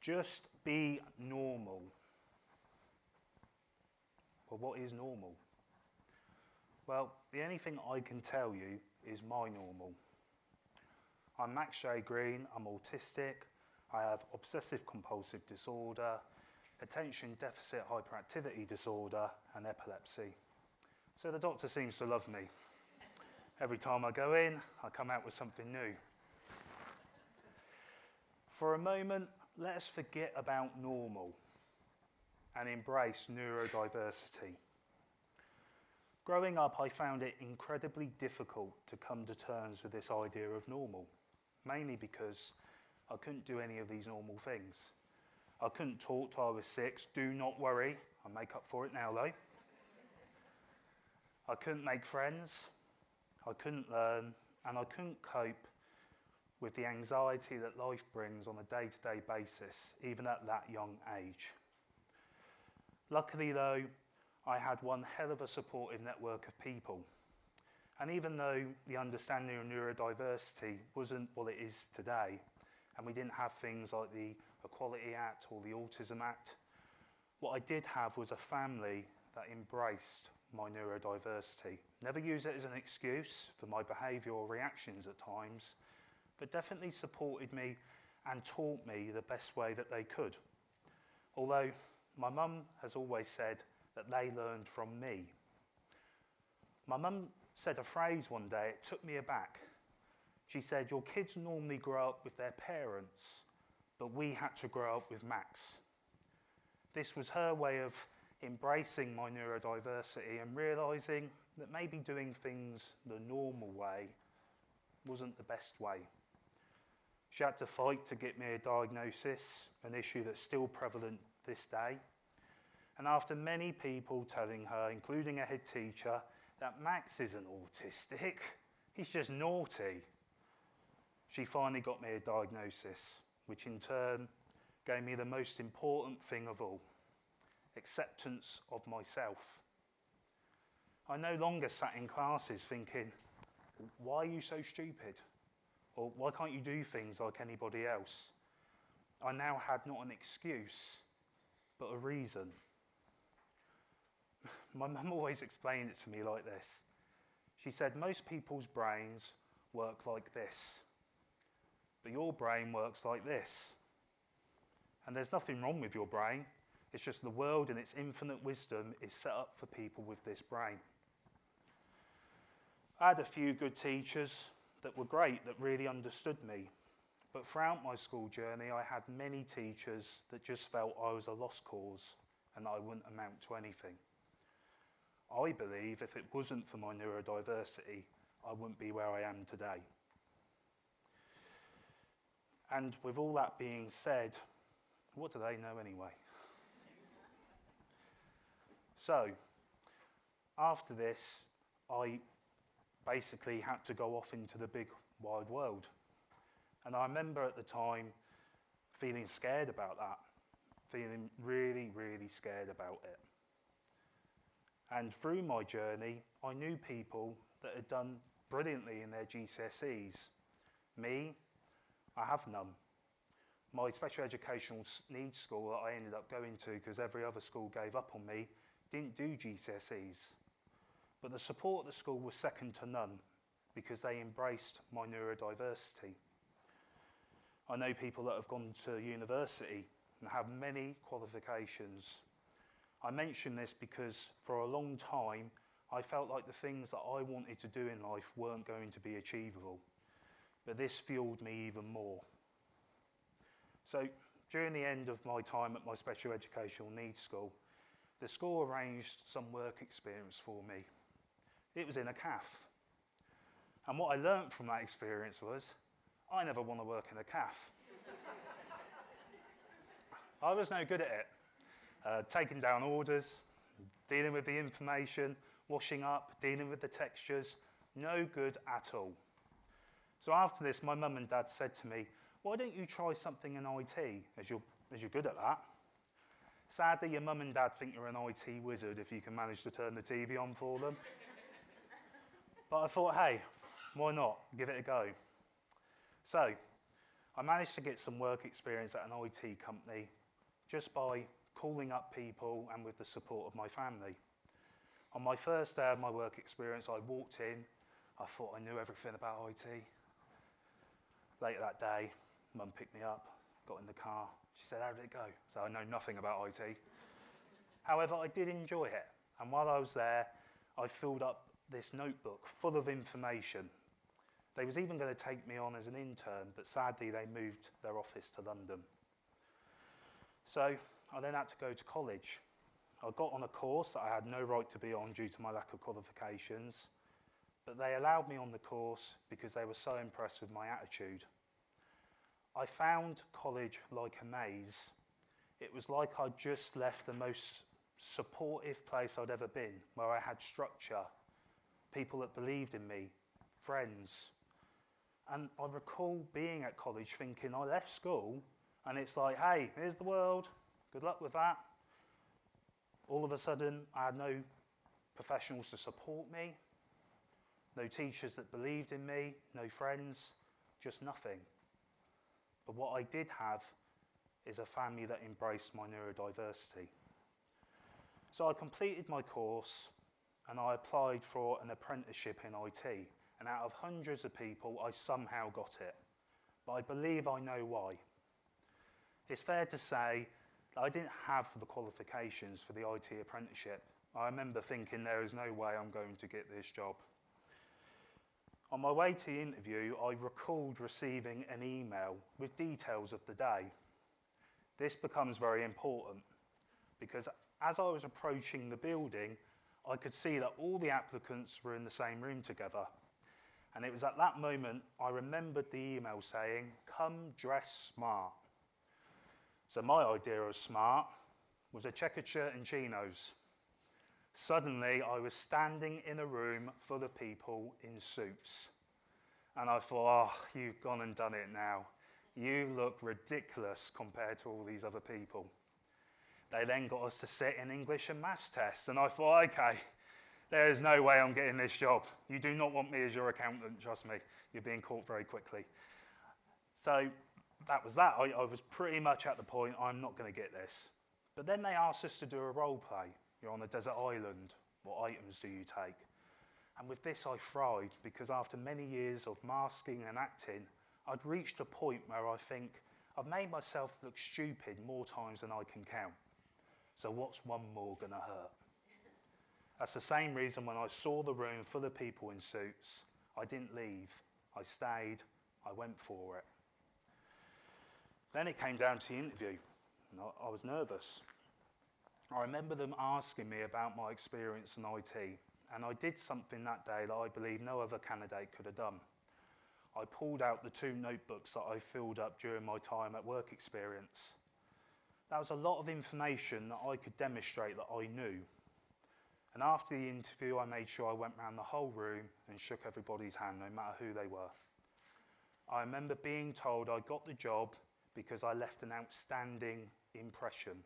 Just be normal. Well, what is normal? Well, the only thing I can tell you is my normal. I'm Max J. Green, I'm autistic, I have obsessive compulsive disorder, attention deficit hyperactivity disorder and epilepsy. So the doctor seems to love me. Every time I go in, I come out with something new. For a moment, let us forget about normal and embrace neurodiversity. Growing up, I found it incredibly difficult to come to terms with this idea of normal, mainly because I couldn't do any of these normal things. I couldn't talk till I was 6, do not worry, I'll make up for it now though. I couldn't make friends, I couldn't learn, and I couldn't cope with the anxiety that life brings on a day-to-day basis, even at that young age. Luckily though, I had one hell of a supportive network of people. And even though the understanding of neurodiversity wasn't what it is today, and we didn't have things like the Equality Act or the Autism Act, what I did have was a family that embraced my neurodiversity. Never use it as an excuse for my behaviour or reactions at times, but definitely supported me and taught me the best way that they could. Although my mum has always said that they learned from me. My mum said a phrase one day, it took me aback. She said, "Your kids normally grow up with their parents, but we had to grow up with Max." This was her way of embracing my neurodiversity and realising that maybe doing things the normal way wasn't the best way. She had to fight to get me a diagnosis, an issue that's still prevalent this day. And after many people telling her, including a head teacher, that Max isn't autistic, he's just naughty, she finally got me a diagnosis, which in turn gave me the most important thing of all, acceptance of myself. I no longer sat in classes thinking, why are you so stupid? Or why can't you do things like anybody else? I now had not an excuse, but a reason. My mum always explained it to me like this. She said, most people's brains work like this, but your brain works like this. And there's nothing wrong with your brain. It's just the world in its infinite wisdom is set up for people with this brain. I had a few good teachers that were great, that really understood me. But throughout my school journey, I had many teachers that just felt I was a lost cause and that I wouldn't amount to anything. I believe if it wasn't for my neurodiversity, I wouldn't be where I am today. And with all that being said, what do they know anyway? So, after this, I basically had to go off into the big wide world. And I remember at the time feeling scared about that, feeling really, really scared about it. And through my journey, I knew people that had done brilliantly in their GCSEs. Me, I have none. My special educational needs school that I ended up going to, because every other school gave up on me, didn't do GCSEs. But the support at the school was second to none, because they embraced my neurodiversity. I know people that have gone to university and have many qualifications. I mention this because for a long time, I felt like the things that I wanted to do in life weren't going to be achievable. But this fueled me even more. So during the end of my time at my special educational needs school, the school arranged some work experience for me. It was in a cafe. And what I learnt from that experience was, I never want to work in a cafe. I was no good at it. Taking down orders, dealing with the information, washing up, dealing with the textures, no good at all. So after this, my mum and dad said to me, why don't you try something in IT, as you're good at that? Sadly, your mum and dad think you're an IT wizard if you can manage to turn the TV on for them. But I thought, hey, why not? Give it a go. So I managed to get some work experience at an IT company just by calling up people and with the support of my family. On my first day of my work experience, I walked in, I thought I knew everything about IT. Later that day, Mum picked me up, got in the car. She said, "How did it go?" So I know nothing about IT. However, I did enjoy it. And while I was there, I filled up this notebook full of information. They was even going to take me on as an intern, but sadly they moved their office to London. So I then had to go to college. I got on a course that I had no right to be on due to my lack of qualifications, but they allowed me on the course because they were so impressed with my attitude. I found college like a maze. It was like I'd just left the most supportive place I'd ever been, where I had structure, people that believed in me, friends. And I recall being at college thinking, I left school and it's like, hey, here's the world, good luck with that. All of a sudden, I had no professionals to support me, no teachers that believed in me, no friends, just nothing. But what I did have is a family that embraced my neurodiversity. So I completed my course and I applied for an apprenticeship in IT. And out of hundreds of people, I somehow got it. But I believe I know why. It's fair to say that I didn't have the qualifications for the IT apprenticeship. I remember thinking there is no way I'm going to get this job. On my way to the interview, I recalled receiving an email with details of the day. This becomes very important because as I was approaching the building, I could see that all the applicants were in the same room together. And it was at that moment I remembered the email saying, "Come dressed smart." So my idea of smart was a checkered shirt and chinos. Suddenly I was standing in a room full of people in suits. And I thought, oh, you've gone and done it now. You look ridiculous compared to all these other people. They then got us to sit in English and maths tests, and I thought, okay, there is no way I'm getting this job. You do not want me as your accountant, trust me. You're being caught very quickly. So that was that. I was pretty much at the point, I'm not going to get this. But then they asked us to do a role play. You're on a desert island. What items do you take? And with this, I thrived because after many years of masking and acting, I'd reached a point where I think I've made myself look stupid more times than I can count. So what's one more going to hurt? That's the same reason when I saw the room full of people in suits, I didn't leave. I stayed. I went for it. Then it came down to the interview. And I was nervous. I remember them asking me about my experience in IT, and I did something that day that I believe no other candidate could have done. I pulled out the 2 notebooks that I filled up during my time at work experience. That was a lot of information that I could demonstrate that I knew. And after the interview, I made sure I went around the whole room and shook everybody's hand, no matter who they were. I remember being told I got the job because I left an outstanding impression.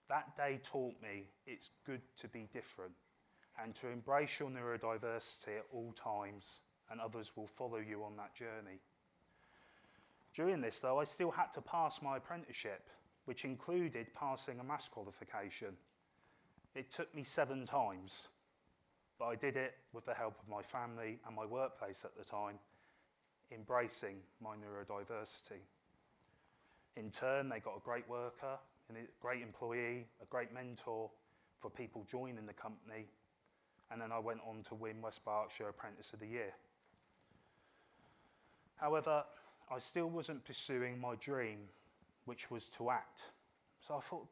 That day taught me it's good to be different and to embrace your neurodiversity at all times, and others will follow you on that journey. During this, though, I still had to pass my apprenticeship, which included passing a maths qualification. It took me 7 times, but I did it with the help of my family and my workplace at the time, embracing my neurodiversity. In turn, they got a great worker, a great employee, a great mentor for people joining the company, and then I went on to win West Berkshire Apprentice of the Year. However, I still wasn't pursuing my dream, which was to act. So I thought,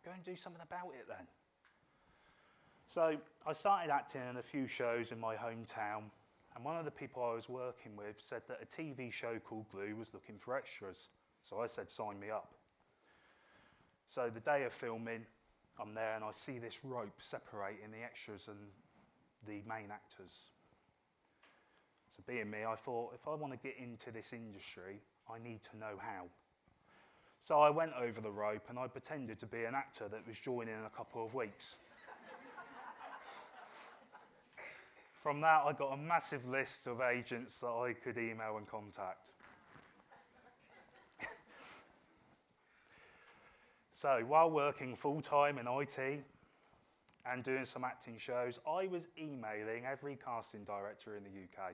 go and do something about it then. So I started acting in a few shows in my hometown, and one of the people I was working with said that a TV show called Glue was looking for extras. So I said, sign me up. So the day of filming, I'm there and I see this rope separating the extras and the main actors. So being me, I thought, if I want to get into this industry, I need to know how. So I went over the rope and I pretended to be an actor that was joining in a couple of weeks. From that, I got a massive list of agents that I could email and contact. So while working full-time in IT and doing some acting shows, I was emailing every casting director in the UK.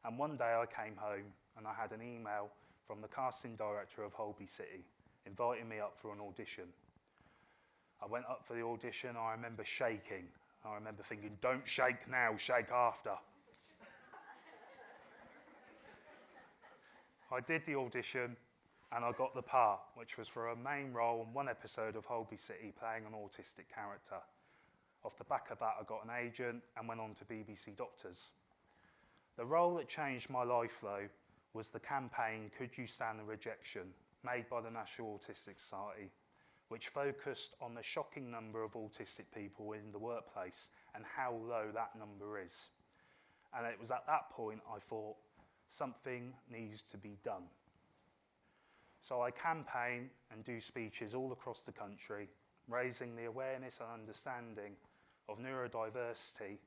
And one day I came home and I had an email from the casting director of Holby City inviting me up for an audition. I went up for the audition. I remember shaking. I remember thinking, don't shake now, shake after. I did the audition and I got the part, which was for a main role in one episode of Holby City playing an autistic character. Off the back of that, I got an agent and went on to BBC Doctors. The role that changed my life, though, was the campaign Could You Stand the Rejection, made by the National Autistic Society, which focused on the shocking number of autistic people in the workplace and how low that number is. And it was at that point I thought, something needs to be done. So I campaign and do speeches all across the country, raising the awareness and understanding of neurodiversity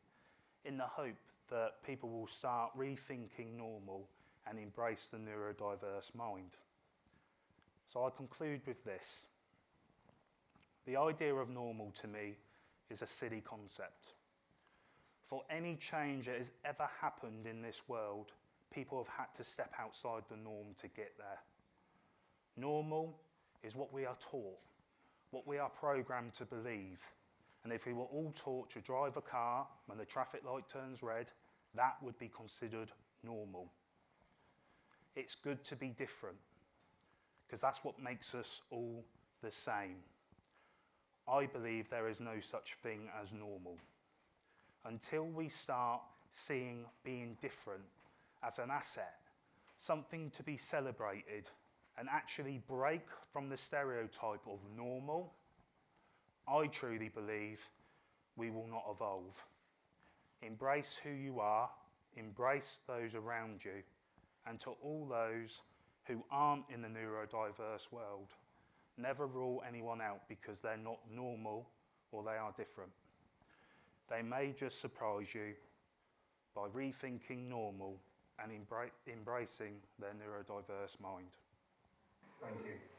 in the hope that people will start rethinking normal and embrace the neurodiverse mind. So I conclude with this. The idea of normal to me is a silly concept. For any change that has ever happened in this world, people have had to step outside the norm to get there. Normal is what we are taught, what we are programmed to believe. And if we were all taught to drive a car when the traffic light turns red, that would be considered normal. It's good to be different, because that's what makes us all the same. I believe there is no such thing as normal. Until we start seeing being different as an asset, something to be celebrated, and actually break from the stereotype of normal, I truly believe we will not evolve. Embrace who you are, embrace those around you, and to all those who aren't in the neurodiverse world, never rule anyone out because they're not normal or they are different. They may just surprise you by rethinking normal and embracing their neurodiverse mind. Thank you.